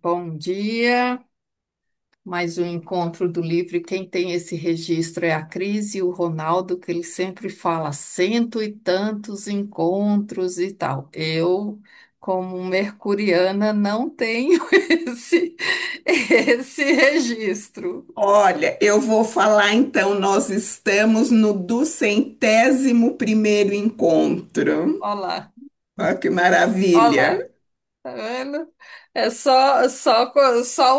Bom dia, mais um encontro do livro. E quem tem esse registro é a Cris e o Ronaldo, que ele sempre fala cento e tantos encontros e tal. Eu, como mercuriana, não tenho esse registro. Olha, eu vou falar então, nós estamos no 201º encontro. Olá, Olha que maravilha. olá, tá vendo? É só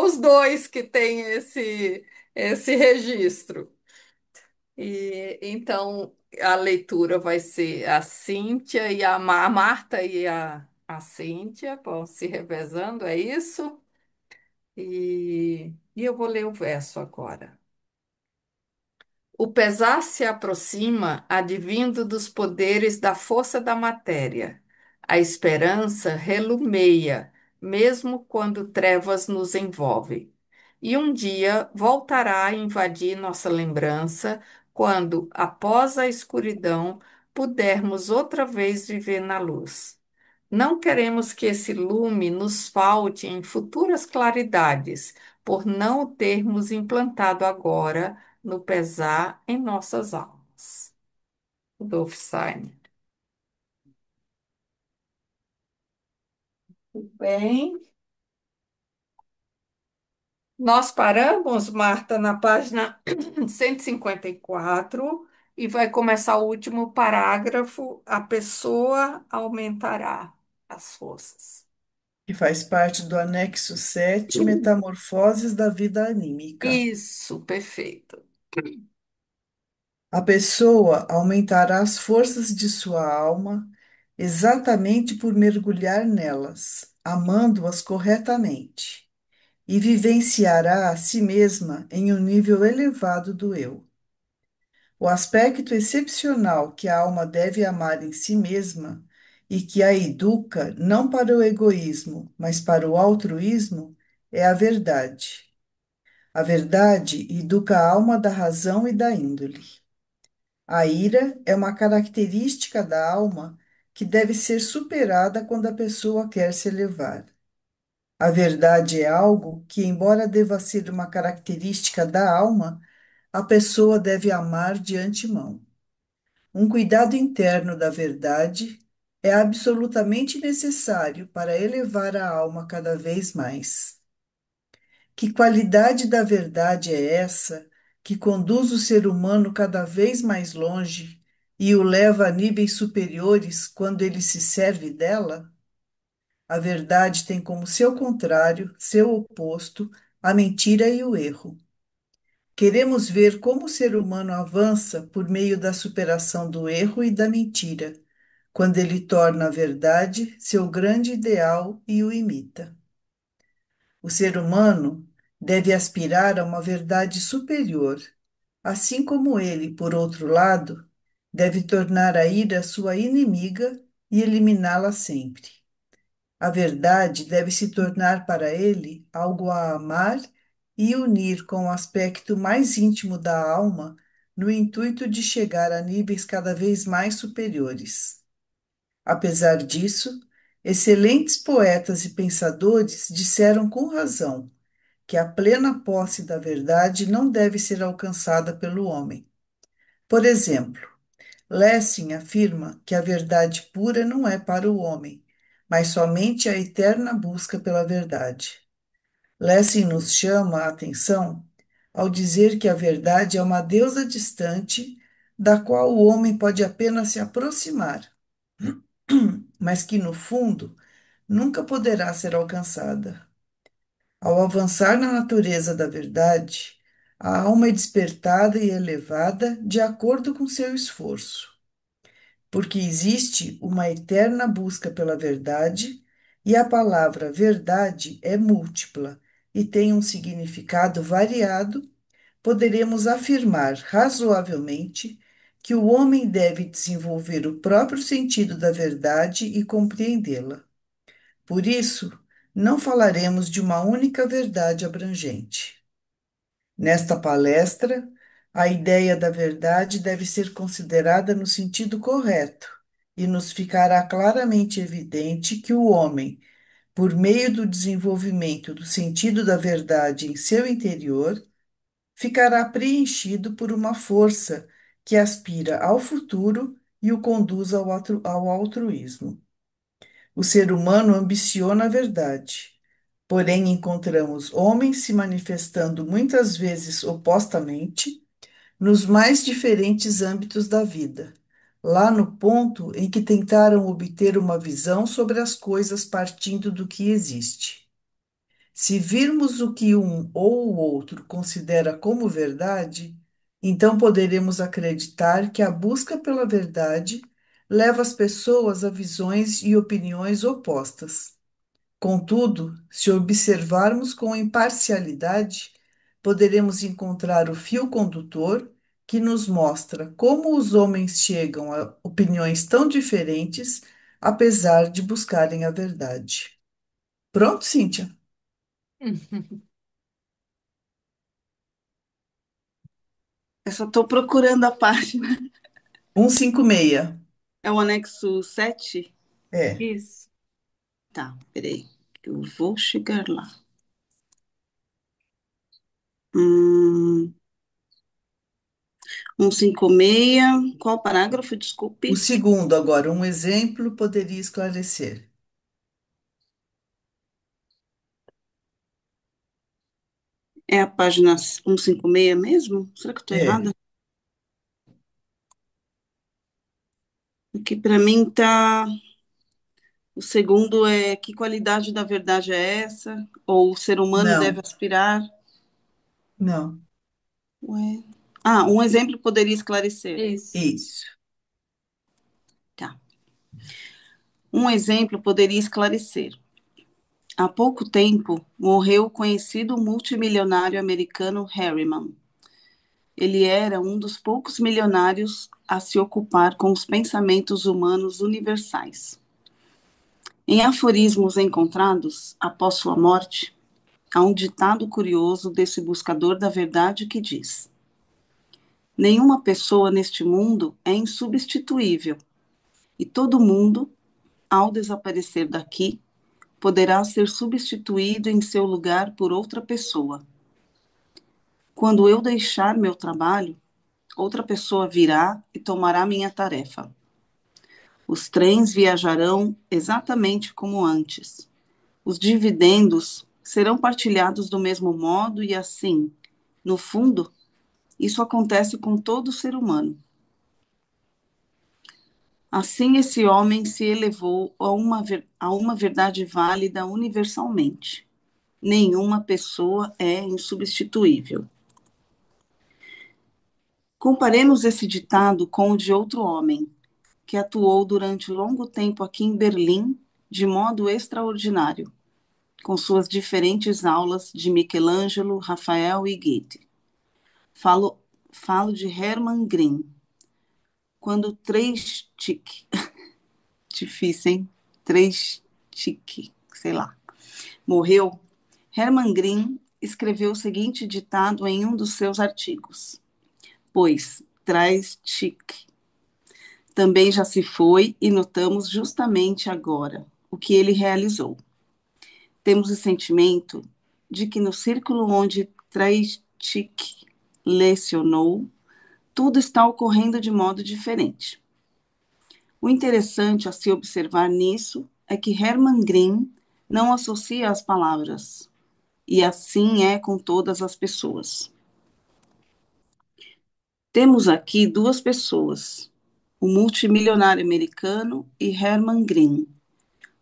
os dois que têm esse registro. E então a leitura vai ser a Cíntia e a Marta e a Cíntia vão se revezando, é isso? E eu vou ler o verso agora. O pesar se aproxima, advindo dos poderes da força da matéria. A esperança relumeia, mesmo quando trevas nos envolvem. E um dia voltará a invadir nossa lembrança, quando, após a escuridão, pudermos outra vez viver na luz. Não queremos que esse lume nos falte em futuras claridades, por não o termos implantado agora no pesar em nossas almas. Rudolf Steiner. Bem, nós paramos, Marta, na página 154 e vai começar o último parágrafo. A pessoa aumentará as forças. Que faz parte do anexo 7, Metamorfoses da Vida Anímica. Isso, perfeito. A pessoa aumentará as forças de sua alma exatamente por mergulhar nelas, amando-as corretamente, e vivenciará a si mesma em um nível elevado do eu. O aspecto excepcional que a alma deve amar em si mesma e que a educa não para o egoísmo, mas para o altruísmo, é a verdade. A verdade educa a alma da razão e da índole. A ira é uma característica da alma que deve ser superada quando a pessoa quer se elevar. A verdade é algo que, embora deva ser uma característica da alma, a pessoa deve amar de antemão. Um cuidado interno da verdade é absolutamente necessário para elevar a alma cada vez mais. Que qualidade da verdade é essa que conduz o ser humano cada vez mais longe e o leva a níveis superiores quando ele se serve dela? A verdade tem como seu contrário, seu oposto, a mentira e o erro. Queremos ver como o ser humano avança por meio da superação do erro e da mentira, quando ele torna a verdade seu grande ideal e o imita. O ser humano deve aspirar a uma verdade superior, assim como ele, por outro lado, deve tornar a ira sua inimiga e eliminá-la sempre. A verdade deve se tornar para ele algo a amar e unir com o aspecto mais íntimo da alma, no intuito de chegar a níveis cada vez mais superiores. Apesar disso, excelentes poetas e pensadores disseram com razão que a plena posse da verdade não deve ser alcançada pelo homem. Por exemplo, Lessing afirma que a verdade pura não é para o homem, mas somente a eterna busca pela verdade. Lessing nos chama a atenção ao dizer que a verdade é uma deusa distante da qual o homem pode apenas se aproximar, mas que, no fundo, nunca poderá ser alcançada. Ao avançar na natureza da verdade, a alma é despertada e elevada de acordo com seu esforço, porque existe uma eterna busca pela verdade e a palavra verdade é múltipla e tem um significado variado. Poderemos afirmar razoavelmente que o homem deve desenvolver o próprio sentido da verdade e compreendê-la. Por isso, não falaremos de uma única verdade abrangente. Nesta palestra, a ideia da verdade deve ser considerada no sentido correto, e nos ficará claramente evidente que o homem, por meio do desenvolvimento do sentido da verdade em seu interior, ficará preenchido por uma força que aspira ao futuro e o conduz ao altruísmo. O ser humano ambiciona a verdade, porém encontramos homens se manifestando muitas vezes opostamente nos mais diferentes âmbitos da vida, lá no ponto em que tentaram obter uma visão sobre as coisas partindo do que existe. Se virmos o que um ou o outro considera como verdade, então poderemos acreditar que a busca pela verdade leva as pessoas a visões e opiniões opostas. Contudo, se observarmos com imparcialidade, poderemos encontrar o fio condutor que nos mostra como os homens chegam a opiniões tão diferentes, apesar de buscarem a verdade. Pronto, Cíntia? Eu só estou procurando a página. 156. É o anexo 7. É. Isso. Tá, peraí. Eu vou chegar lá. Hum, 156. Qual parágrafo? O Desculpe. segundo, agora, um exemplo poderia esclarecer. É a página 156 mesmo? Será que eu estou É. errada? Porque para mim tá. O segundo é que qualidade da verdade é essa? Ou o ser humano deve Não, aspirar? não. Ué. Ah, um exemplo poderia esclarecer. Isso. Isso. Tá. Um exemplo poderia esclarecer. Há pouco tempo morreu o conhecido multimilionário americano Harriman. Ele era um dos poucos milionários a se ocupar com os pensamentos humanos universais. Em aforismos encontrados após sua morte, há um ditado curioso desse buscador da verdade que diz: nenhuma pessoa neste mundo é insubstituível, e todo mundo, ao desaparecer daqui, poderá ser substituído em seu lugar por outra pessoa. Quando eu deixar meu trabalho, outra pessoa virá e tomará minha tarefa. Os trens viajarão exatamente como antes. Os dividendos serão partilhados do mesmo modo e assim, no fundo, isso acontece com todo ser humano. Assim, esse homem se elevou a uma verdade válida universalmente. Nenhuma pessoa é insubstituível. Comparemos esse ditado com o de outro homem, que atuou durante longo tempo aqui em Berlim de modo extraordinário, com suas diferentes aulas de Michelangelo, Rafael e Goethe. Falo, falo de Hermann Grimm. Quando três tique, difícil, hein? Três tique, sei lá, morreu, Hermann Grimm escreveu o seguinte ditado em um dos seus artigos: pois traz tique. Também já se foi e notamos justamente agora o que ele realizou. Temos o sentimento de que no círculo onde Traichik lecionou, tudo está ocorrendo de modo diferente. O interessante a se observar nisso é que Hermann Grimm não associa as palavras, e assim é com todas as pessoas. Temos aqui duas pessoas, o multimilionário americano e Hermann Grimm,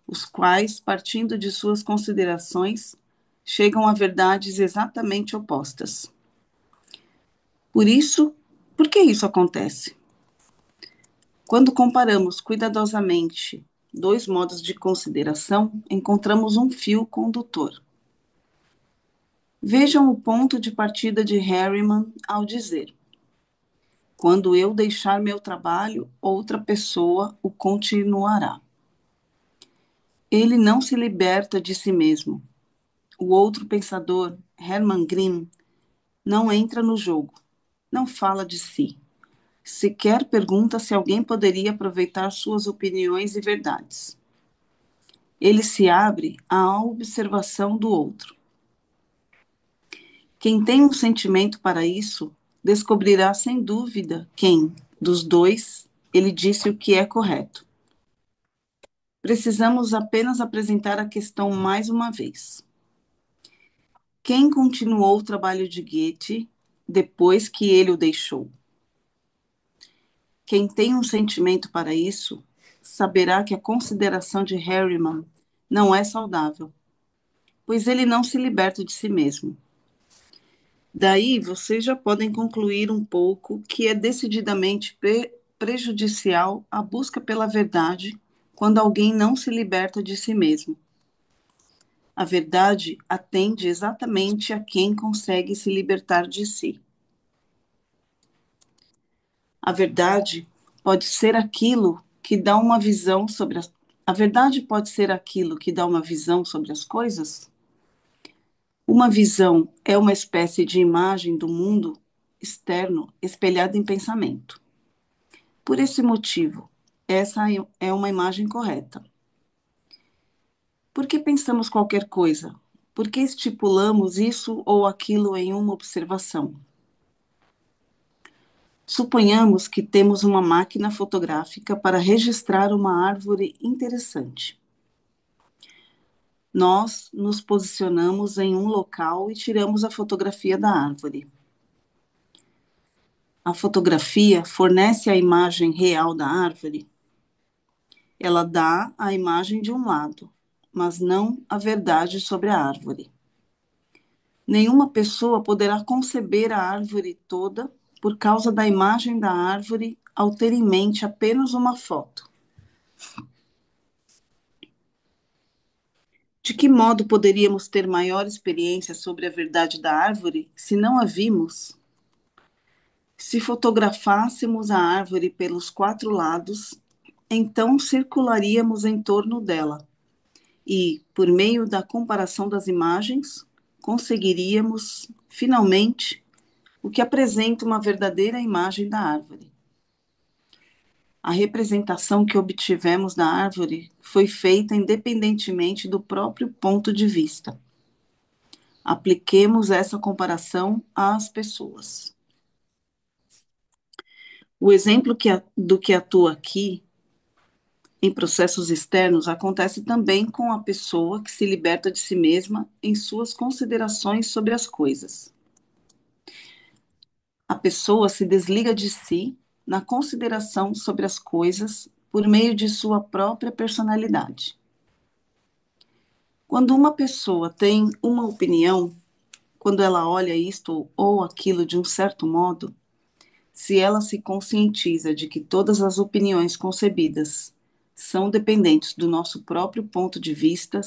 os quais, partindo de suas considerações, chegam a verdades exatamente opostas. Por que isso acontece? Quando comparamos cuidadosamente dois modos de consideração, encontramos um fio condutor. Vejam o ponto de partida de Harriman ao dizer: quando eu deixar meu trabalho, outra pessoa o continuará. Ele não se liberta de si mesmo. O outro pensador, Hermann Grimm, não entra no jogo, não fala de si. Sequer pergunta se alguém poderia aproveitar suas opiniões e verdades. Ele se abre à observação do outro. Quem tem um sentimento para isso, descobrirá sem dúvida quem, dos dois, ele disse o que é correto. Precisamos apenas apresentar a questão mais uma vez. Quem continuou o trabalho de Goethe depois que ele o deixou? Quem tem um sentimento para isso, saberá que a consideração de Harriman não é saudável, pois ele não se liberta de si mesmo. Daí vocês já podem concluir um pouco que é decididamente prejudicial a busca pela verdade quando alguém não se liberta de si mesmo. A verdade atende exatamente a quem consegue se libertar de si. A verdade pode ser aquilo que dá uma visão sobre as... A verdade pode ser aquilo que dá uma visão sobre as coisas? Uma visão é uma espécie de imagem do mundo externo espelhada em pensamento. Por esse motivo, essa é uma imagem correta. Por que pensamos qualquer coisa? Por que estipulamos isso ou aquilo em uma observação? Suponhamos que temos uma máquina fotográfica para registrar uma árvore interessante. Nós nos posicionamos em um local e tiramos a fotografia da árvore. A fotografia fornece a imagem real da árvore. Ela dá a imagem de um lado, mas não a verdade sobre a árvore. Nenhuma pessoa poderá conceber a árvore toda por causa da imagem da árvore ao ter em mente apenas uma foto. De que modo poderíamos ter maior experiência sobre a verdade da árvore se não a vimos? Se fotografássemos a árvore pelos 4 lados, então circularíamos em torno dela e, por meio da comparação das imagens, conseguiríamos, finalmente, o que apresenta uma verdadeira imagem da árvore. A representação que obtivemos da árvore foi feita independentemente do próprio ponto de vista. Apliquemos essa comparação às pessoas. O exemplo do que atua aqui em processos externos acontece também com a pessoa que se liberta de si mesma em suas considerações sobre as coisas. A pessoa se desliga de si na consideração sobre as coisas por meio de sua própria personalidade. Quando uma pessoa tem uma opinião, quando ela olha isto ou aquilo de um certo modo, se ela se conscientiza de que todas as opiniões concebidas são dependentes do nosso próprio ponto de vista,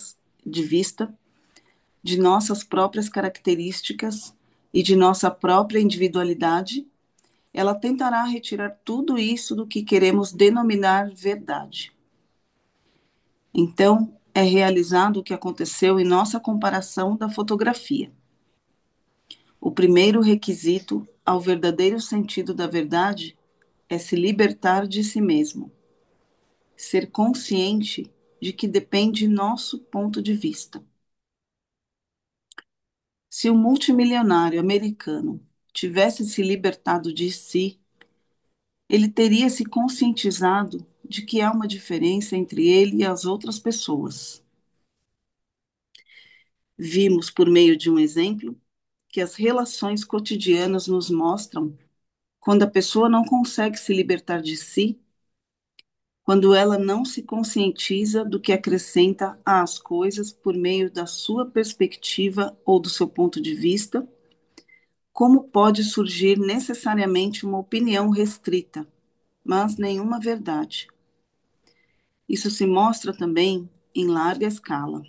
de nossas próprias características e de nossa própria individualidade, ela tentará retirar tudo isso do que queremos denominar verdade. Então, é realizado o que aconteceu em nossa comparação da fotografia. O primeiro requisito ao verdadeiro sentido da verdade é se libertar de si mesmo, ser consciente de que depende nosso ponto de vista. Se o multimilionário americano tivesse se libertado de si, ele teria se conscientizado de que há uma diferença entre ele e as outras pessoas. Vimos, por meio de um exemplo, que as relações cotidianas nos mostram quando a pessoa não consegue se libertar de si, quando ela não se conscientiza do que acrescenta às coisas por meio da sua perspectiva ou do seu ponto de vista, como pode surgir necessariamente uma opinião restrita, mas nenhuma verdade. Isso se mostra também em larga escala.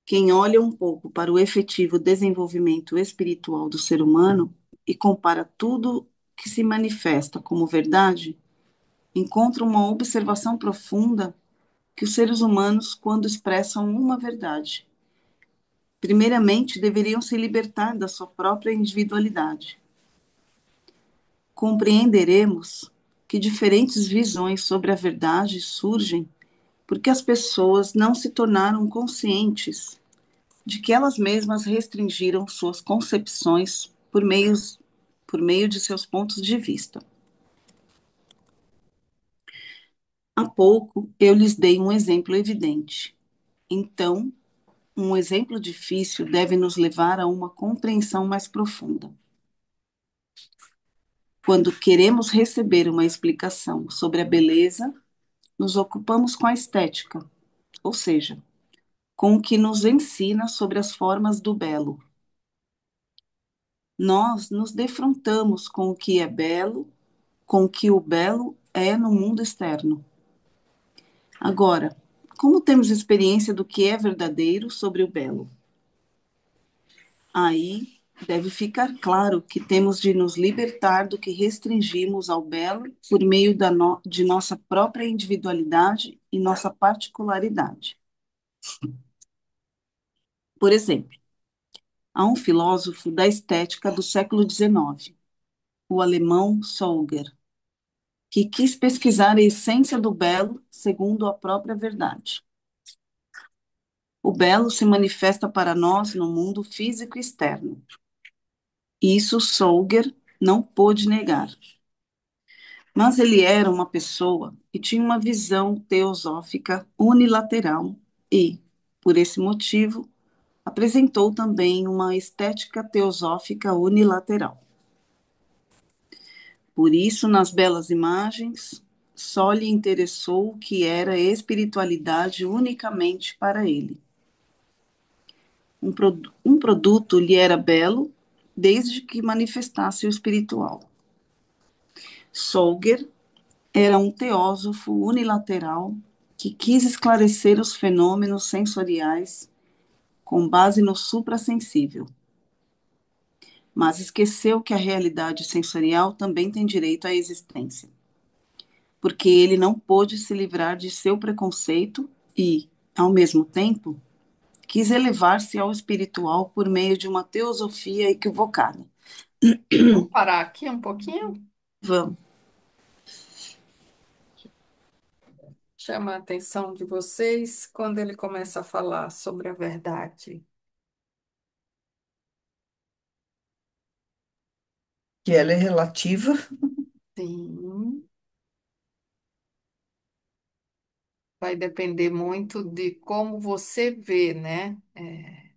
Quem olha um pouco para o efetivo desenvolvimento espiritual do ser humano e compara tudo que se manifesta como verdade, encontra uma observação profunda que os seres humanos, quando expressam uma verdade, primeiramente deveriam se libertar da sua própria individualidade. Compreenderemos que diferentes visões sobre a verdade surgem porque as pessoas não se tornaram conscientes de que elas mesmas restringiram suas concepções por meio de seus pontos de vista. Há pouco eu lhes dei um exemplo evidente. Então, um exemplo difícil deve nos levar a uma compreensão mais profunda. Quando queremos receber uma explicação sobre a beleza, nos ocupamos com a estética, ou seja, com o que nos ensina sobre as formas do belo. Nós nos defrontamos com o que é belo, com o que o belo é no mundo externo. Agora, como temos experiência do que é verdadeiro sobre o belo? Aí deve ficar claro que temos de nos libertar do que restringimos ao belo por meio de nossa própria individualidade e nossa particularidade. Por exemplo, há um filósofo da estética do século XIX, o alemão Solger, que quis pesquisar a essência do belo segundo a própria verdade. O belo se manifesta para nós no mundo físico externo. Isso Solger não pôde negar. Mas ele era uma pessoa que tinha uma visão teosófica unilateral e, por esse motivo, apresentou também uma estética teosófica unilateral. Por isso, nas belas imagens, só lhe interessou o que era espiritualidade unicamente para ele. Um produto lhe era belo desde que manifestasse o espiritual. Solger era um teósofo unilateral que quis esclarecer os fenômenos sensoriais com base no suprassensível, mas esqueceu que a realidade sensorial também tem direito à existência, porque ele não pôde se livrar de seu preconceito e, ao mesmo tempo, quis elevar-se ao espiritual por meio de uma teosofia equivocada. Vamos parar aqui um pouquinho? Vamos. Chama a atenção de vocês quando ele começa a falar sobre a verdade. Que ela é relativa. Sim, vai depender muito de como você vê, né? É,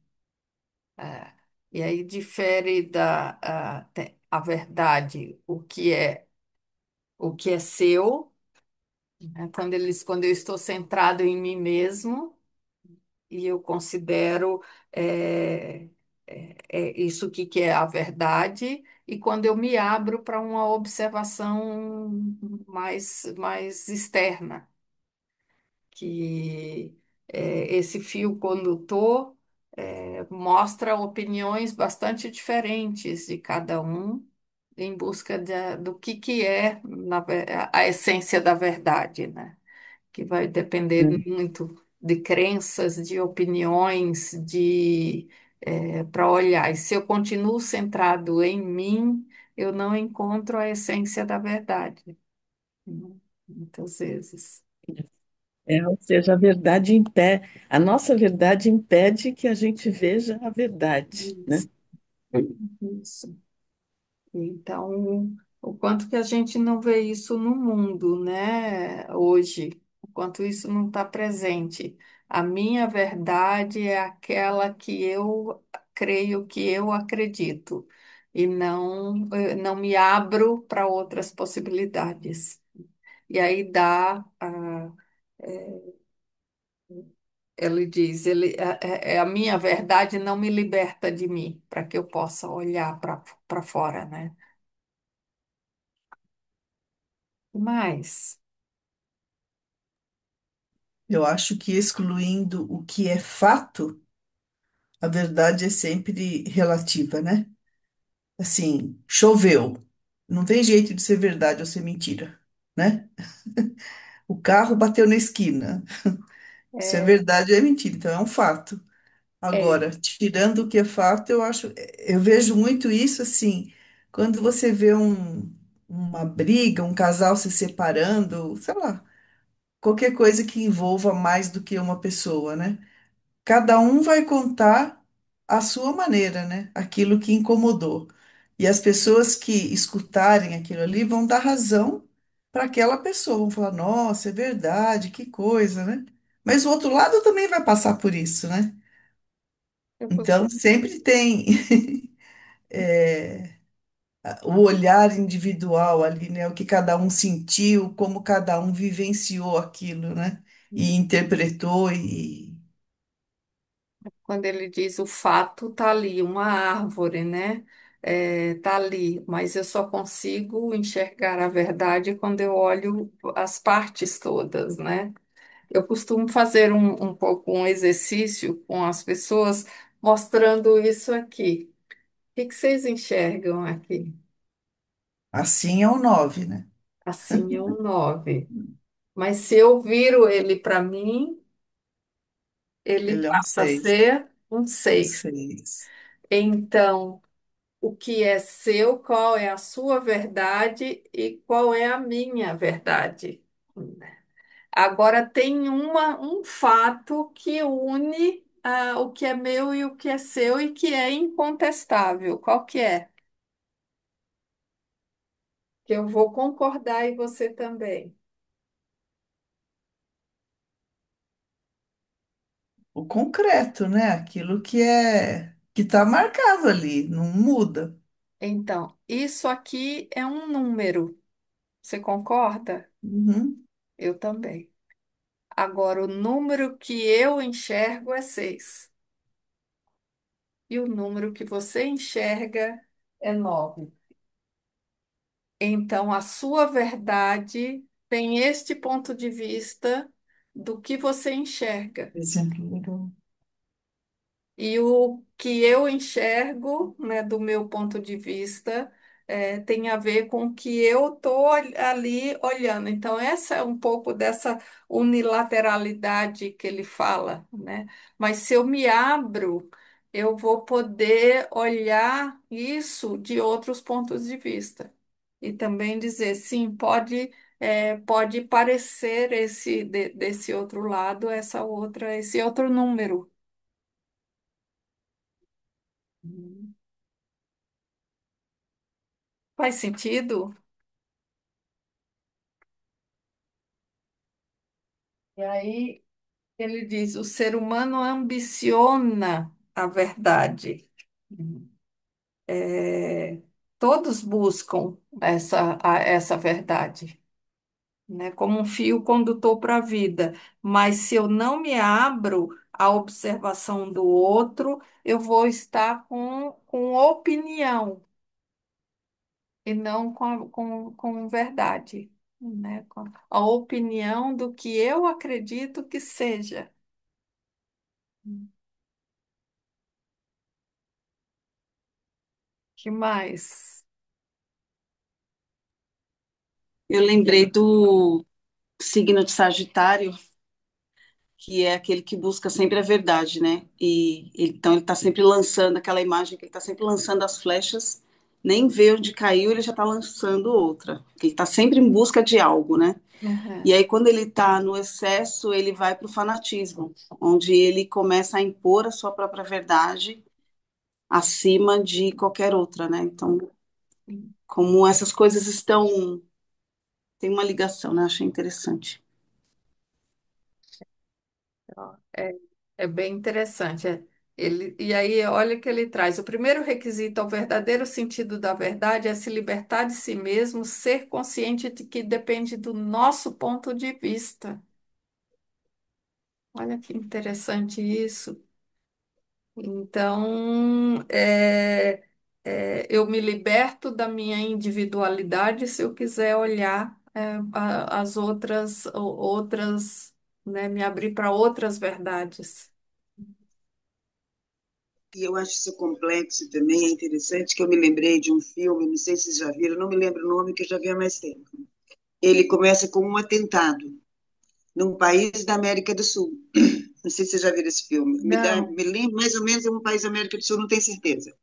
e aí difere a verdade, o que é seu, né? Quando eu estou centrado em mim mesmo e eu considero é, isso que é a verdade, e quando eu me abro para uma observação mais externa, que esse fio condutor mostra opiniões bastante diferentes de cada um em busca do que é a essência da verdade, né? Que vai depender muito de crenças, de opiniões, para olhar. E se eu continuo centrado em mim, eu não encontro a essência da verdade, né? Muitas vezes. Ou seja, a verdade impede, a nossa verdade impede que a gente veja a verdade, né? Isso. Isso. Então, o quanto que a gente não vê isso no mundo, né, hoje, o quanto isso não está presente. A minha verdade é aquela que eu creio, que eu acredito, e não me abro para outras possibilidades. E aí ele diz, a minha verdade não me liberta de mim, para que eu possa olhar para fora, né? Mas Eu acho que excluindo o que é fato, a verdade é sempre relativa, né? Assim, choveu. Não tem jeito de ser verdade ou ser mentira, né? O carro bateu na esquina. Se é é, verdade ou é mentira, então é um fato. é, Agora, tirando o que é fato, eu vejo muito isso assim, quando você vê uma briga, um casal se separando, sei lá. qualquer coisa que envolva mais do que uma pessoa, né? Cada um vai contar a sua maneira, né? Aquilo que incomodou. E as pessoas que escutarem aquilo ali vão dar razão para aquela pessoa, vão falar: nossa, é verdade, que coisa, né? Mas o outro lado também vai passar por isso, né? Eu Então, costumo, sempre tem o olhar individual ali, né? O que cada um sentiu, como cada um vivenciou aquilo, né? E interpretou e quando ele diz o fato tá ali, uma árvore, né? Tá ali, mas eu só consigo enxergar a verdade quando eu olho as partes todas, né? Eu costumo fazer um pouco um exercício com as pessoas mostrando isso aqui. O que que vocês enxergam aqui? assim é o 9, né? Assim é um 9. Mas se eu viro ele para mim, ele Ele é um passa a 6. ser um Um 6. 6. Então, o que é seu, qual é a sua verdade e qual é a minha verdade? Agora tem um fato que une o que é meu e o que é seu e que é incontestável. Qual que é? Que eu vou concordar e você também. O concreto, né? Aquilo que está marcado ali, não muda. Então, isso aqui é um número. Você concorda? Uhum. Eu também. Agora, o número que eu enxergo é 6. E o número que você enxerga é 9. Então, a sua verdade tem este ponto de vista do que você enxerga. Exemplo. E o que eu enxergo, né, do meu ponto de vista, tem a ver com o que eu estou ali olhando. Então, essa é um pouco dessa unilateralidade que ele fala, né? Mas se eu me abro, eu vou poder olhar isso de outros pontos de vista. E também dizer, sim, pode parecer desse outro lado, esse outro número. Faz sentido? E aí ele diz: o ser humano ambiciona a verdade. É, todos buscam essa verdade, né? Como um fio condutor para a vida. Mas se eu não me abro à observação do outro, eu vou estar com opinião e não com verdade, né? Com a opinião do que eu acredito que seja. Que mais? Eu lembrei do signo de Sagitário, que é aquele que busca sempre a verdade, né? Então ele está sempre lançando aquela imagem que ele está sempre lançando as flechas, nem vê onde caiu, ele já está lançando outra. Ele está sempre em busca de algo, né? E Uhum. aí, quando ele está no excesso, ele vai para o fanatismo, onde ele começa a impor a sua própria verdade acima de qualquer outra, né? Então, como essas coisas estão, tem uma ligação, né? Achei interessante. Ó, é bem interessante. E aí, olha que ele traz. O primeiro requisito ao verdadeiro sentido da verdade é se libertar de si mesmo, ser consciente de que depende do nosso ponto de vista. Olha que interessante isso. Então, eu me liberto da minha individualidade se eu quiser olhar as outras, né, me abrir para outras verdades. E eu acho isso complexo também, é interessante que eu me lembrei de um filme, não sei se vocês já viram, não me lembro o nome, que eu já vi há mais tempo. Ele começa com um atentado num país da América do Sul. Não sei se vocês já viram esse filme. Não. Me lembro mais ou menos é um país da América do Sul, não tenho certeza.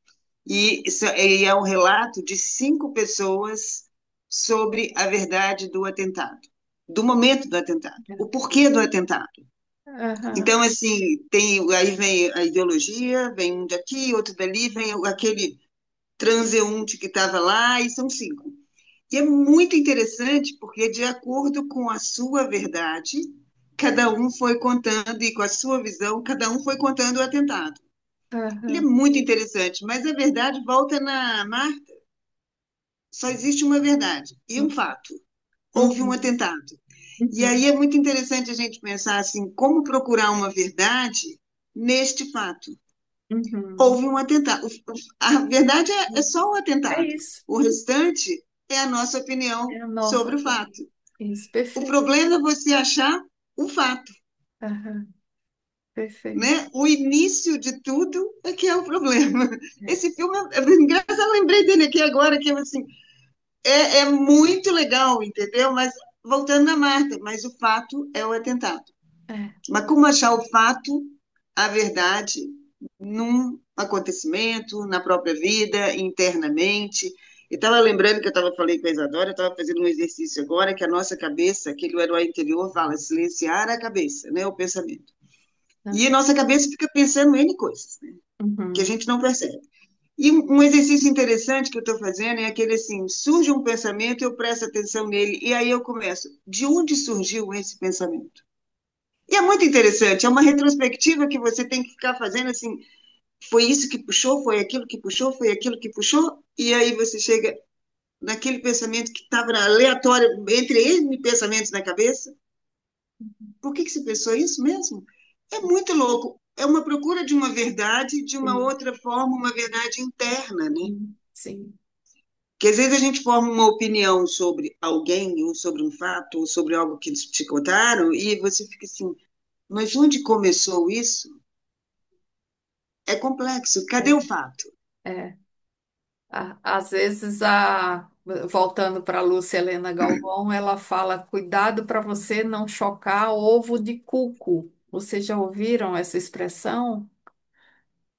E é um relato de 5 pessoas sobre a verdade do atentado. do momento do atentado, o porquê do atentado. Aham, Então, assim, aí vem a ideologia, vem um daqui, outro dali, vem aquele transeunte que estava lá, e são 5. E é muito interessante, porque, de acordo com a sua verdade, cada um foi contando, e com a sua visão, cada um foi contando o atentado. Ele é aham, muito interessante, mas a verdade volta na Marta. Só existe uma verdade e um fato. Houve um uhum, atentado. E uhum, aí é muito interessante a gente pensar assim, como procurar uma verdade neste fato. uhum. Houve um atentado. A verdade é só o É atentado. isso. O restante é a nossa opinião É a nossa sobre o opinião. fato. Isso, O perfeito. problema é você achar o fato, Aham, perfeito. né? O início de tudo é que é o problema. Esse filme, é engraçado, eu lembrei dele aqui agora, que assim, é muito legal, entendeu? Mas voltando na Marta, mas o fato é o atentado. É, Mas como achar o fato, a verdade, num acontecimento, na própria vida, internamente? Eu estava lembrando que falei com a Isadora, eu estava fazendo um exercício agora, que a nossa cabeça, aquele herói interior, fala silenciar a cabeça, né, o pensamento. é. E a nossa cabeça fica pensando N coisas, né, que a Uhum, gente não percebe. E um exercício interessante que eu estou fazendo é aquele assim, surge um pensamento, eu presto atenção nele, e aí eu começo, de onde surgiu esse pensamento? E é muito interessante, é uma retrospectiva que você tem que ficar fazendo assim, foi isso que puxou, foi aquilo que puxou, foi aquilo que puxou, e aí você chega naquele pensamento que estava aleatório, entre N pensamentos na cabeça. Por que você pensou isso mesmo? É muito louco. É uma procura de uma verdade, de uma sim, outra forma, uma verdade interna, né? sim. Que às vezes a gente forma uma opinião sobre alguém, ou sobre um fato, ou sobre algo que eles te contaram, e você fica assim, mas onde começou isso? É complexo. Cadê o fato? É. Às vezes, voltando para a Lúcia Helena Galvão, ela fala: cuidado para você não chocar ovo de cuco. Vocês já ouviram essa expressão?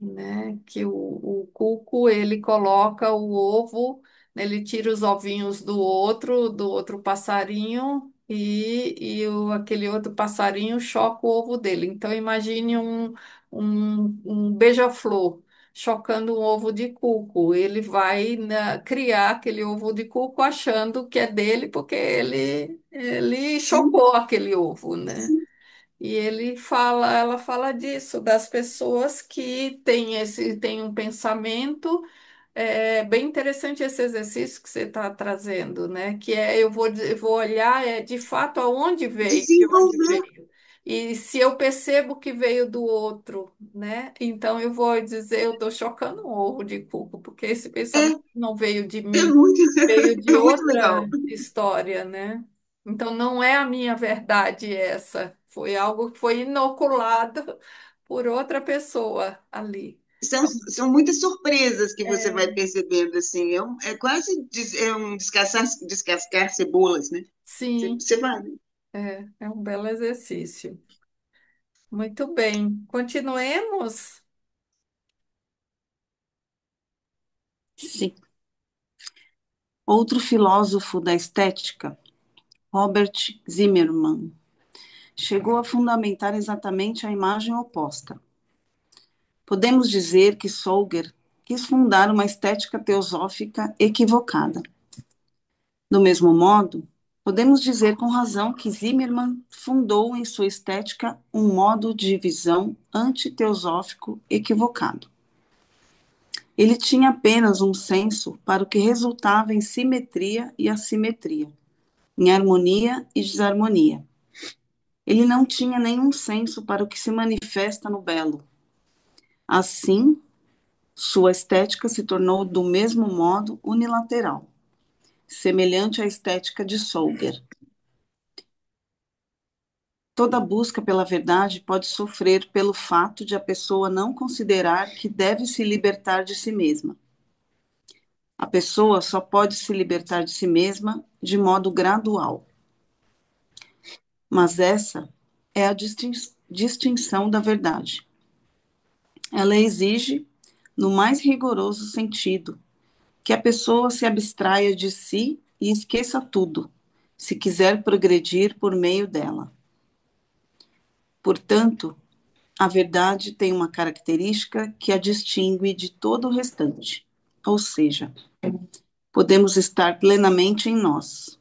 Né? Que o cuco ele coloca o ovo, ele tira os ovinhos do outro passarinho aquele outro passarinho choca o ovo dele. Então imagine um beija-flor chocando um ovo de cuco. Ele vai, né, criar aquele ovo de cuco achando que é dele porque ele Sim, chocou aquele ovo, né? sim. E ela fala disso, das pessoas que têm um pensamento. Bem interessante esse exercício que você está trazendo, né? Que eu vou olhar de fato aonde veio, de onde Desenvolver. veio. E se eu percebo que veio do outro, né? Então eu vou dizer, eu estou chocando um ovo de cuco, porque esse pensamento É, não veio de é mim, muito, veio é de muito outra legal. história, né? Então não é a minha verdade essa, foi algo que foi inoculado por outra pessoa ali. São muitas surpresas que você É, vai percebendo, assim, é quase um descascar cebolas, né? sim, Você vai. é um belo exercício. Muito bem, continuemos. Sim. Outro filósofo da estética, Robert Zimmermann, chegou a fundamentar exatamente a imagem oposta. Podemos dizer que Solger quis fundar uma estética teosófica equivocada. Do mesmo modo, podemos dizer com razão que Zimmermann fundou em sua estética um modo de visão antiteosófico equivocado. Ele tinha apenas um senso para o que resultava em simetria e assimetria, em harmonia e desarmonia. Ele não tinha nenhum senso para o que se manifesta no belo. Assim, sua estética se tornou do mesmo modo unilateral, semelhante à estética de Solger. Toda busca pela verdade pode sofrer pelo fato de a pessoa não considerar que deve se libertar de si mesma. A pessoa só pode se libertar de si mesma de modo gradual. Mas essa é a distinção da verdade. Ela exige, no mais rigoroso sentido, que a pessoa se abstraia de si e esqueça tudo, se quiser progredir por meio dela. Portanto, a verdade tem uma característica que a distingue de todo o restante, ou seja, podemos estar plenamente em nós,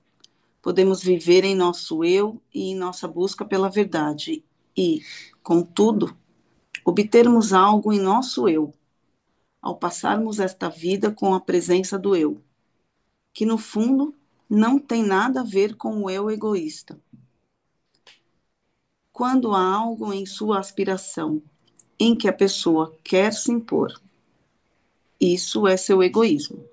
podemos viver em nosso eu e em nossa busca pela verdade e, contudo, obtermos algo em nosso eu, ao passarmos esta vida com a presença do eu, que no fundo não tem nada a ver com o eu egoísta. Quando há algo em sua aspiração em que a pessoa quer se impor, isso é seu egoísmo.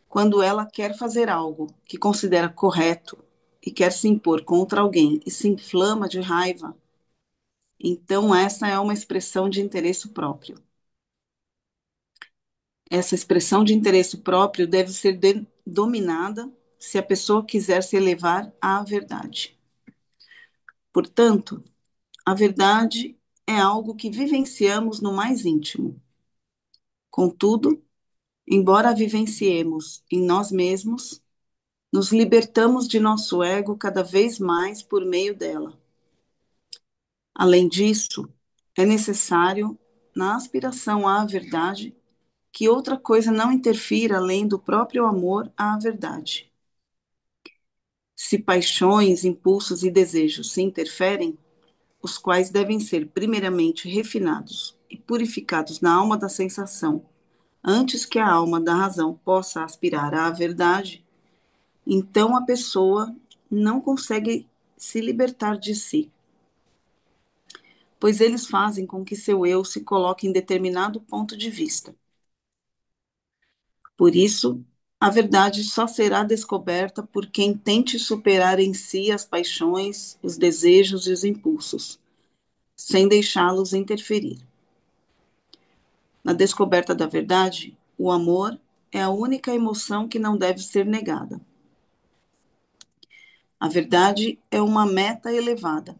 Quando ela quer fazer algo que considera correto e quer se impor contra alguém e se inflama de raiva, então essa é uma expressão de interesse próprio. Essa expressão de interesse próprio deve ser dominada se a pessoa quiser se elevar à verdade. Portanto, a verdade é algo que vivenciamos no mais íntimo. Contudo, embora a vivenciemos em nós mesmos, nos libertamos de nosso ego cada vez mais por meio dela. Além disso, é necessário, na aspiração à verdade, que outra coisa não interfira além do próprio amor à verdade. Se paixões, impulsos e desejos se interferem, os quais devem ser primeiramente refinados e purificados na alma da sensação, antes que a alma da razão possa aspirar à verdade, então a pessoa não consegue se libertar de si, pois eles fazem com que seu eu se coloque em determinado ponto de vista. Por isso, a verdade só será descoberta por quem tente superar em si as paixões, os desejos e os impulsos, sem deixá-los interferir. Na descoberta da verdade, o amor é a única emoção que não deve ser negada. A verdade é uma meta elevada.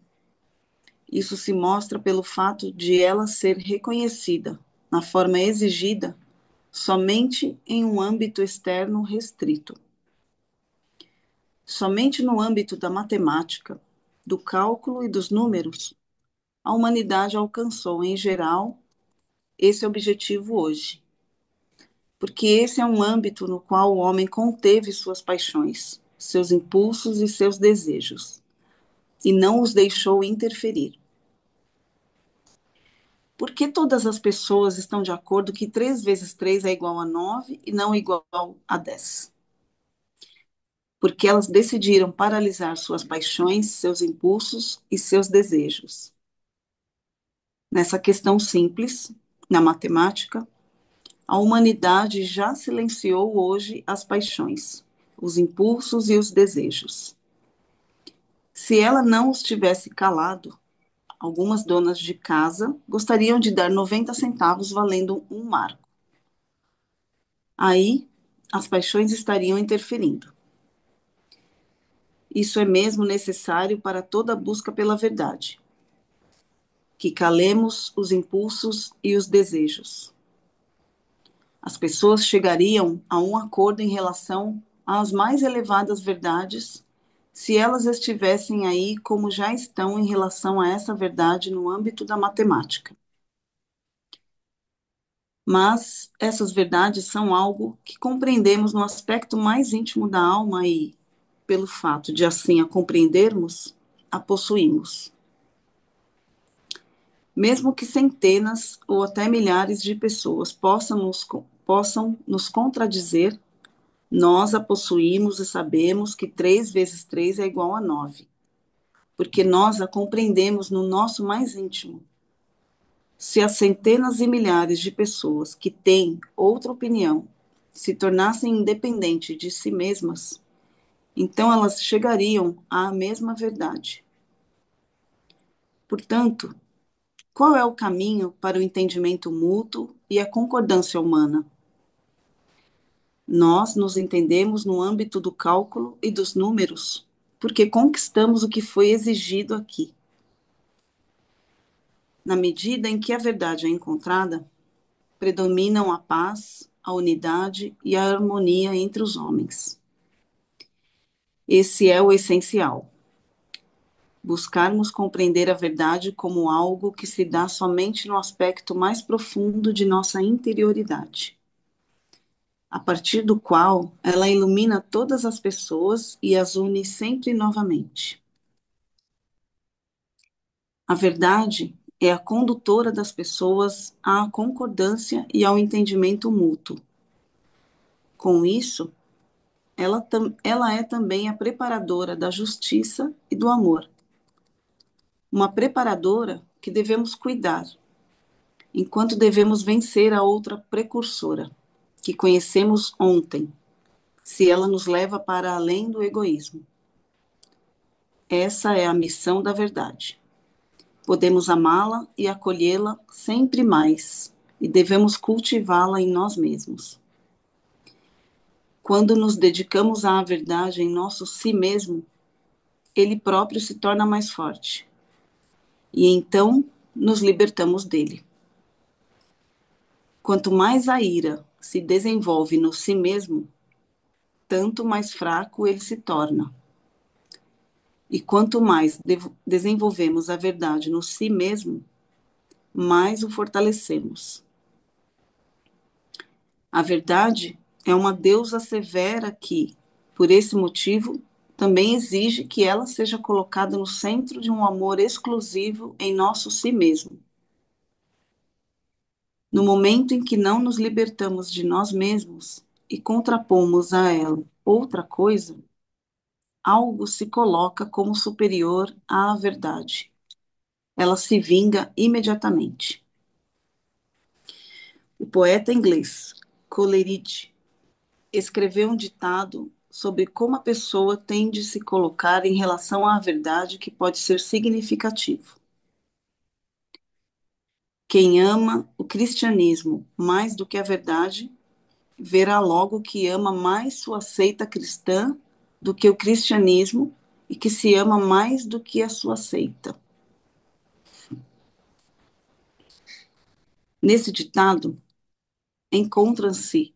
Isso se mostra pelo fato de ela ser reconhecida, na forma exigida, somente em um âmbito externo restrito. Somente no âmbito da matemática, do cálculo e dos números, a humanidade alcançou, em geral, esse objetivo hoje. Porque esse é um âmbito no qual o homem conteve suas paixões, seus impulsos e seus desejos, e não os deixou interferir. Por que todas as pessoas estão de acordo que 3 vezes 3 é igual a 9 e não igual a 10? Porque elas decidiram paralisar suas paixões, seus impulsos e seus desejos. Nessa questão simples, na matemática, a humanidade já silenciou hoje as paixões, os impulsos e os desejos. Se ela não os tivesse calado, algumas donas de casa gostariam de dar 90 centavos valendo um marco. Aí, as paixões estariam interferindo. Isso é mesmo necessário para toda a busca pela verdade. Que calemos os impulsos e os desejos. As pessoas chegariam a um acordo em relação às mais elevadas verdades se elas estivessem aí como já estão em relação a essa verdade no âmbito da matemática. Mas essas verdades são algo que compreendemos no aspecto mais íntimo da alma e, pelo fato de assim a compreendermos, a possuímos. Mesmo que centenas ou até milhares de pessoas possam nos contradizer, nós a possuímos e sabemos que 3 vezes 3 é igual a 9, porque nós a compreendemos no nosso mais íntimo. Se as centenas e milhares de pessoas que têm outra opinião se tornassem independentes de si mesmas, então elas chegariam à mesma verdade. Portanto, qual é o caminho para o entendimento mútuo e a concordância humana? Nós nos entendemos no âmbito do cálculo e dos números, porque conquistamos o que foi exigido aqui. Na medida em que a verdade é encontrada, predominam a paz, a unidade e a harmonia entre os homens. Esse é o essencial. Buscarmos compreender a verdade como algo que se dá somente no aspecto mais profundo de nossa interioridade, a partir do qual ela ilumina todas as pessoas e as une sempre novamente. A verdade é a condutora das pessoas à concordância e ao entendimento mútuo. Com isso, ela é também a preparadora da justiça e do amor. Uma preparadora que devemos cuidar, enquanto devemos vencer a outra precursora, que conhecemos ontem, se ela nos leva para além do egoísmo. Essa é a missão da verdade. Podemos amá-la e acolhê-la sempre mais, e devemos cultivá-la em nós mesmos. Quando nos dedicamos à verdade em nosso si mesmo, ele próprio se torna mais forte, e então nos libertamos dele. Quanto mais a ira se desenvolve no si mesmo, tanto mais fraco ele se torna. E quanto mais desenvolvemos a verdade no si mesmo, mais o fortalecemos. A verdade é uma deusa severa que, por esse motivo, também exige que ela seja colocada no centro de um amor exclusivo em nosso si mesmo. No momento em que não nos libertamos de nós mesmos e contrapomos a ela outra coisa, algo se coloca como superior à verdade. Ela se vinga imediatamente. O poeta inglês Coleridge escreveu um ditado sobre como a pessoa tem de se colocar em relação à verdade que pode ser significativo. Quem ama o cristianismo mais do que a verdade, verá logo que ama mais sua seita cristã do que o cristianismo e que se ama mais do que a sua seita. Nesse ditado, encontram-se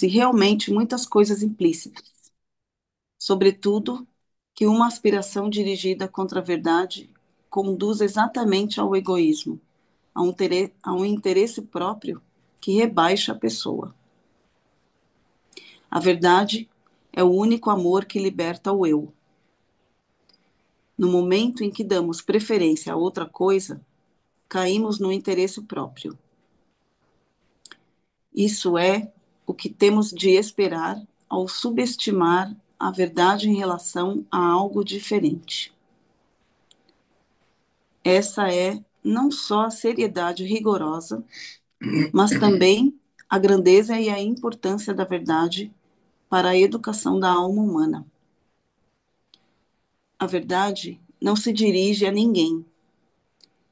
realmente muitas coisas implícitas, sobretudo que uma aspiração dirigida contra a verdade conduz exatamente ao egoísmo, a um interesse próprio que rebaixa a pessoa. A verdade é o único amor que liberta o eu. No momento em que damos preferência a outra coisa, caímos no interesse próprio. Isso é o que temos de esperar ao subestimar a verdade em relação a algo diferente. Essa é não só a seriedade rigorosa, mas também a grandeza e a importância da verdade para a educação da alma humana. A verdade não se dirige a ninguém.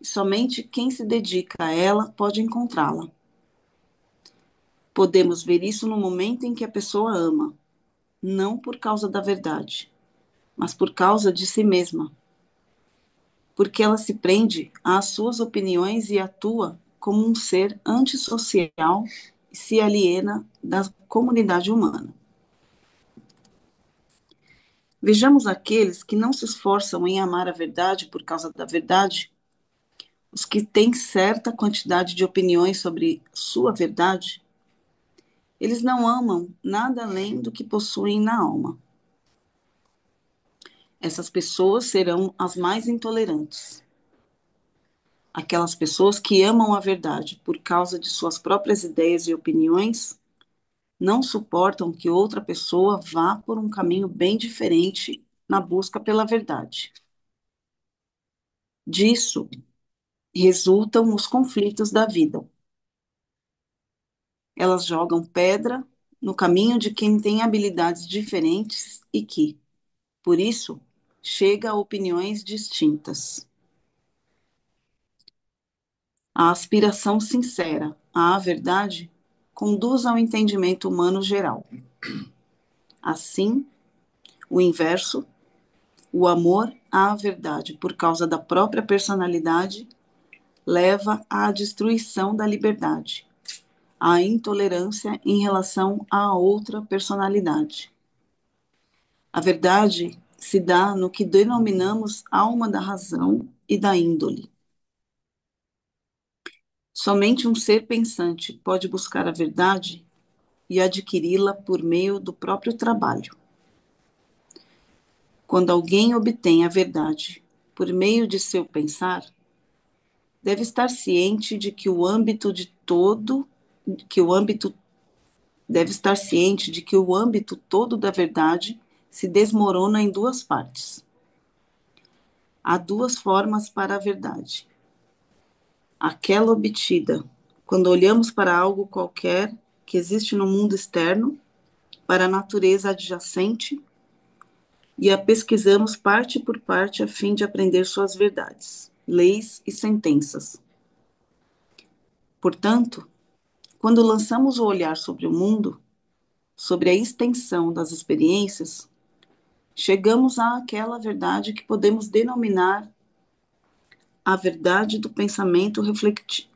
Somente quem se dedica a ela pode encontrá-la. Podemos ver isso no momento em que a pessoa ama, não por causa da verdade, mas por causa de si mesma, porque ela se prende às suas opiniões e atua como um ser antissocial e se aliena da comunidade humana. Vejamos aqueles que não se esforçam em amar a verdade por causa da verdade, os que têm certa quantidade de opiniões sobre sua verdade. Eles não amam nada além do que possuem na alma. Essas pessoas serão as mais intolerantes. Aquelas pessoas que amam a verdade por causa de suas próprias ideias e opiniões não suportam que outra pessoa vá por um caminho bem diferente na busca pela verdade. Disso resultam os conflitos da vida. Elas jogam pedra no caminho de quem tem habilidades diferentes e que, por isso, chega a opiniões distintas. A aspiração sincera à verdade conduz ao entendimento humano geral. Assim, o inverso, o amor à verdade por causa da própria personalidade, leva à destruição da liberdade, à intolerância em relação à outra personalidade. A verdade se dá no que denominamos alma da razão e da índole. Somente um ser pensante pode buscar a verdade e adquiri-la por meio do próprio trabalho. Quando alguém obtém a verdade por meio de seu pensar, deve estar ciente de que o âmbito de todo, que o âmbito deve estar ciente de que o âmbito todo da verdade se desmorona em duas partes. Há duas formas para a verdade. Aquela obtida quando olhamos para algo qualquer que existe no mundo externo, para a natureza adjacente, e a pesquisamos parte por parte a fim de aprender suas verdades, leis e sentenças. Portanto, quando lançamos o olhar sobre o mundo, sobre a extensão das experiências, chegamos àquela verdade que podemos denominar a verdade do pensamento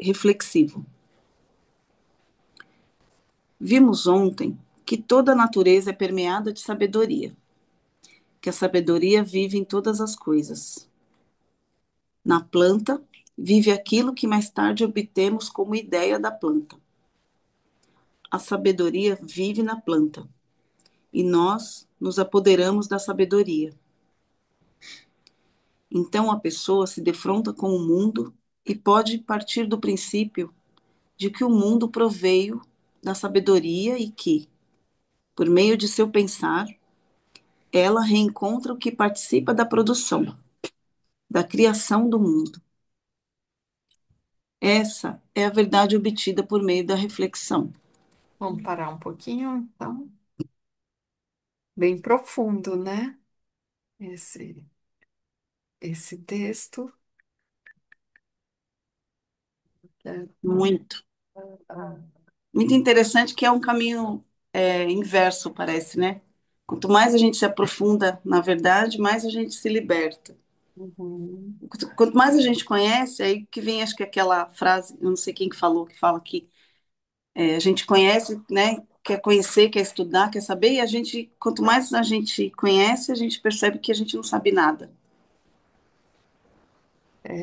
reflexivo. Vimos ontem que toda a natureza é permeada de sabedoria, que a sabedoria vive em todas as coisas. Na planta, vive aquilo que mais tarde obtemos como ideia da planta. A sabedoria vive na planta, e nós nos apoderamos da sabedoria. Então a pessoa se defronta com o mundo e pode partir do princípio de que o mundo proveio da sabedoria e que, por meio de seu pensar, ela reencontra o que participa da produção, da criação do mundo. Essa é a verdade obtida por meio da reflexão. Vamos parar um pouquinho, então. Bem profundo, né? Esse, esse texto. É, Muito. ah, Muito interessante que é um caminho inverso, parece, né? Quanto mais a gente se aprofunda na verdade, mais a gente se liberta. uhum. Quanto mais a gente conhece, aí que vem, acho que aquela frase, eu não sei quem que falou, que fala que a gente conhece, né? Quer conhecer, quer estudar, quer saber, e a gente, quanto mais a gente conhece, a gente percebe que a gente não sabe nada,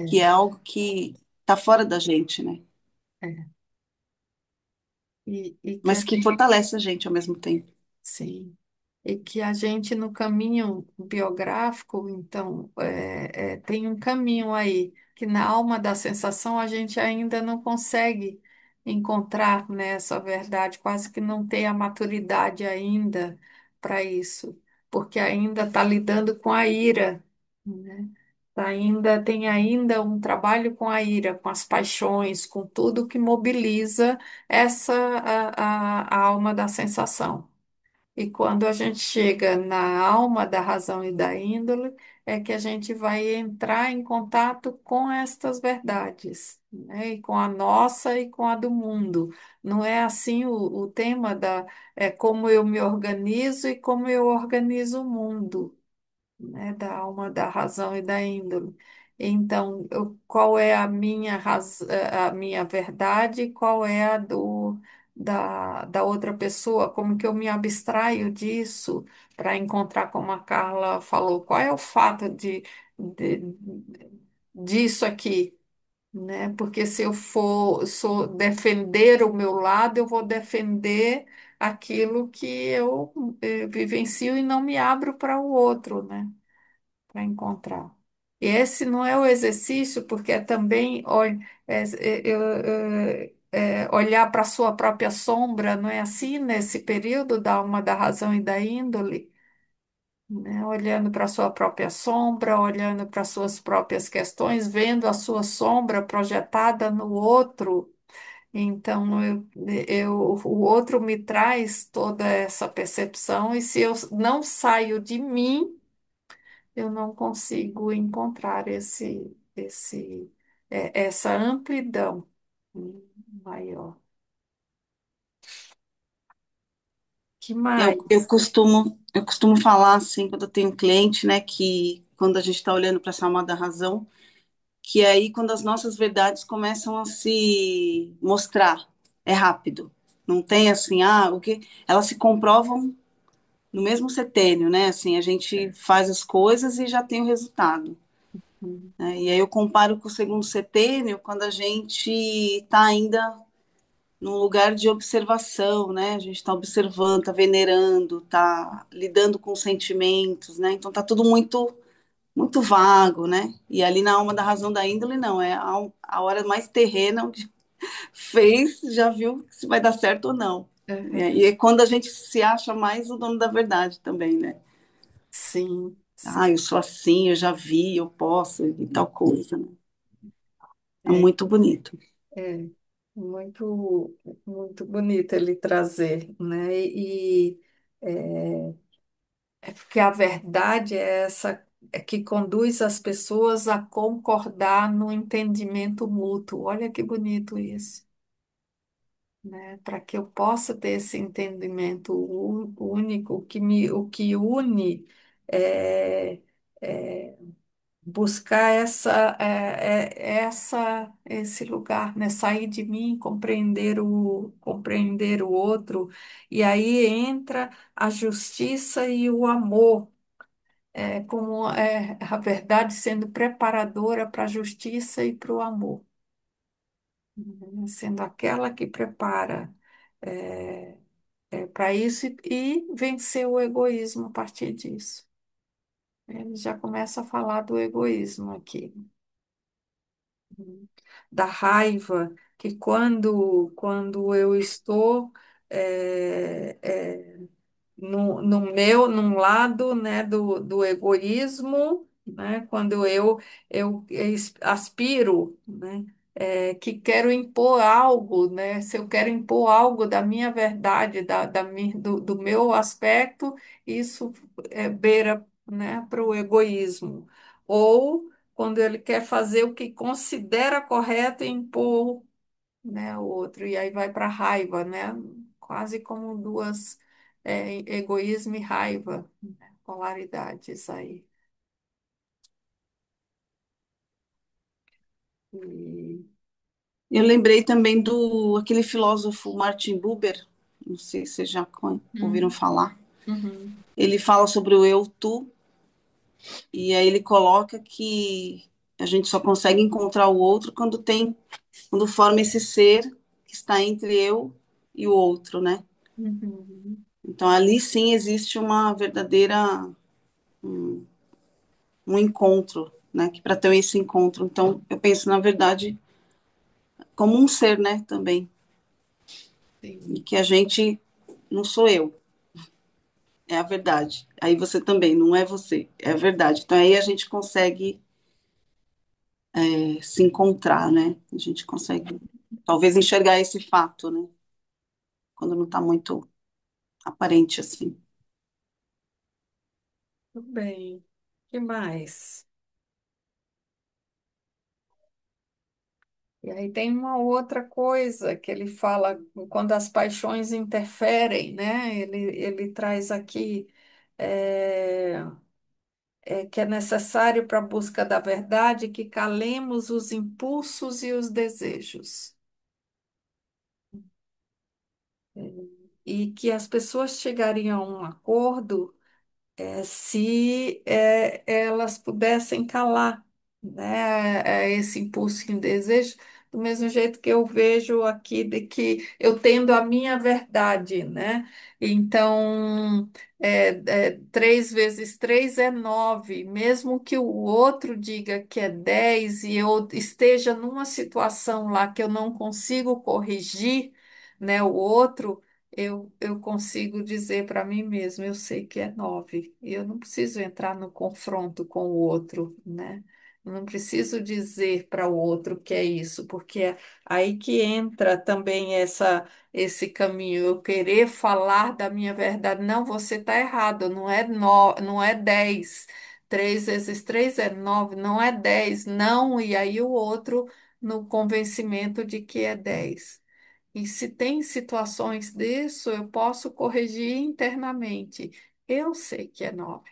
que É, é algo que está fora da gente, né? é. E que Mas que fortalece a gente ao mesmo tempo. sim. E que a gente, no caminho biográfico, então, tem um caminho aí, que na alma da sensação a gente ainda não consegue encontrar, né, essa verdade, quase que não tem a maturidade ainda para isso, porque ainda está lidando com a ira, né? Tem ainda um trabalho com a ira, com as paixões, com tudo que mobiliza a alma da sensação. E quando a gente chega na alma da razão e da índole, é que a gente vai entrar em contato com estas verdades, né? E com a nossa e com a do mundo. Não é assim o tema como eu me organizo e como eu organizo o mundo, né, da alma, da razão e da índole. Então, qual é a minha verdade e qual é da outra pessoa? Como que eu me abstraio disso para encontrar, como a Carla falou, qual é o fato de- disso aqui? Né? Porque se eu for defender o meu lado, eu vou defender aquilo que eu vivencio e não me abro para o outro, né? Para encontrar. E esse não é o exercício, porque é também olhar para a sua própria sombra, não é assim nesse período da alma da razão e da índole, né? Olhando para a sua própria sombra, olhando para as suas próprias questões, vendo a sua sombra projetada no outro. Então, o outro me traz toda essa percepção, e se eu não saio de mim, eu não consigo encontrar essa amplidão maior. Que Eu mais? costumo falar assim, quando eu tenho um cliente, né, que quando a gente está olhando para essa alma da razão, que é aí quando as nossas verdades começam a se mostrar, é rápido. Não tem assim, o que elas se comprovam no mesmo setênio, né? Assim, a gente faz as coisas e já tem o resultado, Uhum. né? E aí eu comparo com o segundo setênio, quando a gente está ainda num lugar de observação, né? A gente está observando, está venerando, está lidando com sentimentos, né? Então tá tudo muito vago, né? E ali na alma da razão da índole, não, é a hora mais terrena, onde fez, já viu se vai dar certo ou não. E é quando a gente se acha mais o dono da verdade também, né? Sim, Ah, sim. eu sou assim, eu já vi, eu posso, e tal coisa, né? É É, muito bonito. é muito, muito bonito ele trazer, né? É, é porque a verdade é essa, é que conduz as pessoas a concordar no entendimento mútuo. Olha que bonito isso, né? Para que eu possa ter esse entendimento único, o que une é, é buscar esse lugar, né? Sair de mim, compreender o outro, e aí entra a justiça e o amor, como a verdade sendo preparadora para a justiça e para o amor, né? Sendo aquela que prepara para isso e vencer o egoísmo a partir disso. Ele já começa a falar do egoísmo aqui. Da raiva, que quando eu estou num lado, né, do egoísmo, né, quando eu aspiro, né, que quero impor algo, né, se eu quero impor algo da minha verdade, do meu aspecto, isso beira, né, para o egoísmo. Ou quando ele quer fazer o que considera correto e impor, né, o outro, e aí vai para a raiva, né? Quase como duas, egoísmo e raiva, né? Polaridades aí. E, Eu lembrei também do aquele filósofo Martin Buber, não sei se vocês já ouviram uhum, falar. uhum, Ele fala sobre o eu, tu, e aí ele coloca que a gente só consegue encontrar o outro quando forma esse ser que está entre eu e o outro, né? uhum. Então ali sim existe uma verdadeira um, um encontro, né? Que para ter esse encontro, então eu penso na verdade como um ser, né? Também e Sim, que a gente não sou eu, é a verdade. Aí você também não é você, é a verdade. Então aí a gente consegue se encontrar, né? A gente consegue talvez enxergar esse fato, né? Quando não está muito aparente assim. tudo bem. Que mais? E aí tem uma outra coisa que ele fala quando as paixões interferem, né? Ele traz aqui. é, que é necessário para a busca da verdade que calemos os impulsos e os desejos. E que as pessoas chegariam a um acordo se elas pudessem calar, né, esse impulso e desejo, do mesmo jeito que eu vejo aqui de que eu tendo a minha verdade, né? Então, 3 vezes 3 é 9, mesmo que o outro diga que é 10 e eu esteja numa situação lá que eu não consigo corrigir, né, o outro. Eu consigo dizer para mim mesmo, eu sei que é 9, e eu não preciso entrar no confronto com o outro, né? Eu não preciso dizer para o outro que é isso, porque é aí que entra também esse caminho, eu querer falar da minha verdade. Não, você está errado, não é 10. 3 vezes 3 é 9, não é 10, não, e aí o outro no convencimento de que é 10. E se tem situações disso, eu posso corrigir internamente. Eu sei que é 9,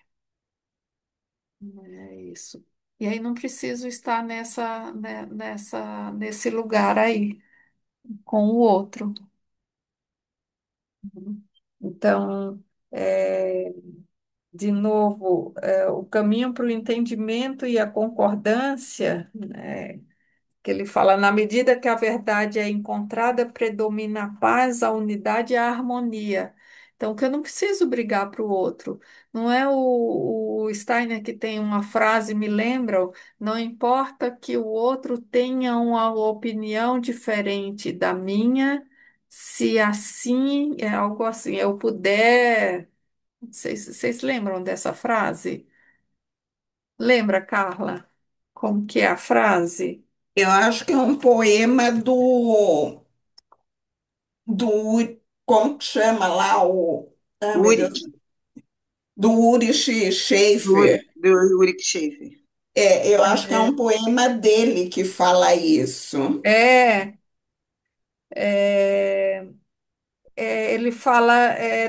não é isso. E aí não preciso estar nesse lugar aí com o outro. Então, De novo, o caminho para o entendimento e a concordância, né, que ele fala, na medida que a verdade é encontrada, predomina a paz, a unidade e a harmonia. Então, que eu não preciso brigar para o outro. Não é o Steiner que tem uma frase, me lembram, não importa que o outro tenha uma opinião diferente da minha, se assim, é algo assim, eu puder. Vocês lembram dessa frase? Lembra, Carla? Como que é a frase? Eu acho que é um poema como que chama lá ah, meu Deus, Ulrich, do Ulrich Schaefer. do Ulrich Schaefer. É, eu acho que é um poema dele que fala isso. É, é, ele fala,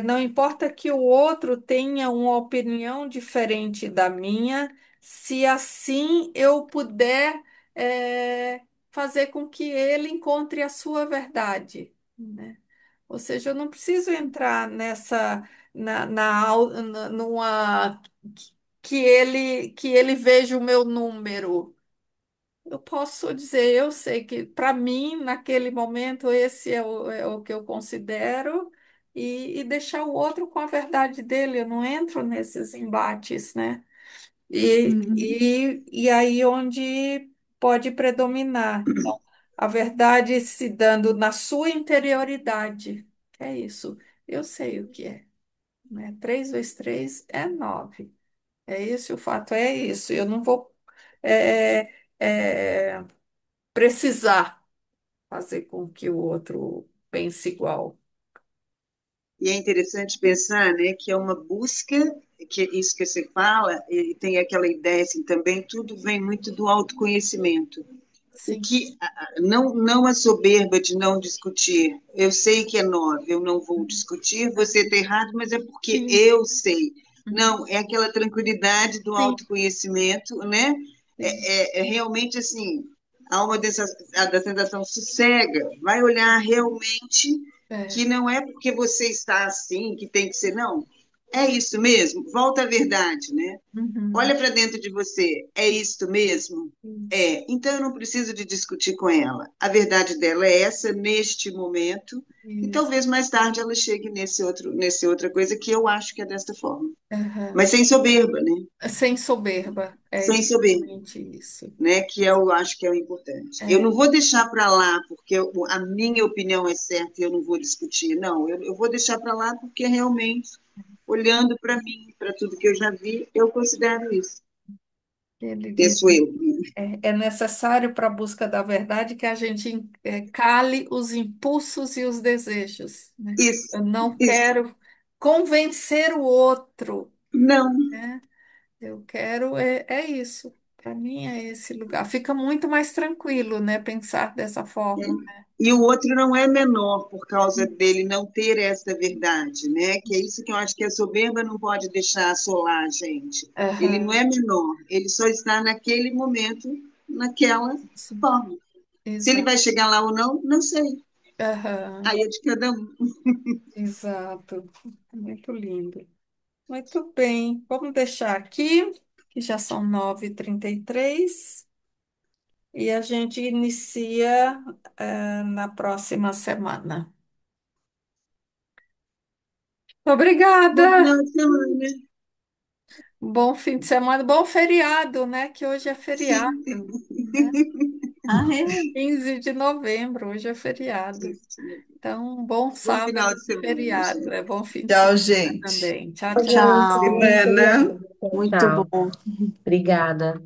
não importa que o outro tenha uma opinião diferente da minha, se assim eu puder, fazer com que ele encontre a sua verdade, né? Ou seja, eu não preciso entrar nessa, numa, que ele veja o meu número. Eu posso dizer, eu sei que para mim, naquele momento, esse é o que eu considero, e deixar o outro com a verdade dele. Eu não entro nesses embates, né? Uhum. E aí onde pode predominar. Então, a verdade se dando na sua interioridade. É isso. Eu sei o que é, né? 3 vezes 3 é 9. É isso, o fato é isso. Eu não vou. é, é, precisar fazer com que o outro pense igual. E é interessante pensar, né, que é uma busca, que isso que você fala, e tem aquela ideia assim também, tudo vem muito do autoconhecimento. O Sim. que não a soberba de não discutir. Eu sei que é 9, eu não vou discutir, você está errado, mas é porque Sim. eu sei. Não, é aquela tranquilidade do Sim. autoconhecimento, né? Sim. É realmente assim, a alma da sensação sossega, vai olhar realmente É. que não é porque você está assim que tem que ser, não. É isso mesmo, volta à verdade, né? Uhum. Olha para dentro de você, é isto mesmo? Isso. É, então eu não preciso de discutir com ela. A verdade dela é essa neste momento, e Isso. talvez mais tarde ela chegue nesse outra coisa que eu acho que é desta forma. Aham. Mas sem soberba, né? Sem soberba. É Sem soberba, exatamente isso. né? Que eu acho que é o importante. Eu É. não vou deixar para lá porque a minha opinião é certa e eu não vou discutir. Não, eu vou deixar para lá porque realmente, olhando para mim, para tudo que eu já vi, eu considero isso. Ele diz, Penso eu. é necessário para a busca da verdade que a gente cale os impulsos e os desejos, né? Isso, Eu não isso. quero convencer o outro, Não, né? Eu quero, é isso. Para mim é esse lugar. Fica muito mais tranquilo, né? Pensar dessa forma. e o outro não é menor por causa dele não ter essa verdade, né? Que é isso que eu acho que a soberba não pode deixar assolar a gente. Ele não Aham, é menor, ele só está naquele momento, naquela isso, forma. Se ele exato. vai chegar lá ou não, não sei. Aham, Aí é de cada um. exato. Muito lindo. Muito bem. Vamos deixar aqui, que já são 9h33, e a gente inicia, na próxima semana. Bom Obrigada. final de semana. Bom fim de semana, bom feriado, né? Que hoje é feriado, Sim. né? Ah, é? 15 de novembro, hoje é feriado. Então, um bom Bom sábado final de de semana, feriado. É gente. bom fim de Tchau, semana gente. também. Tchau, Tá tchau. bom, Tchau. muito Semana. obrigada. Tchau, Muito tchau. bom. Obrigada.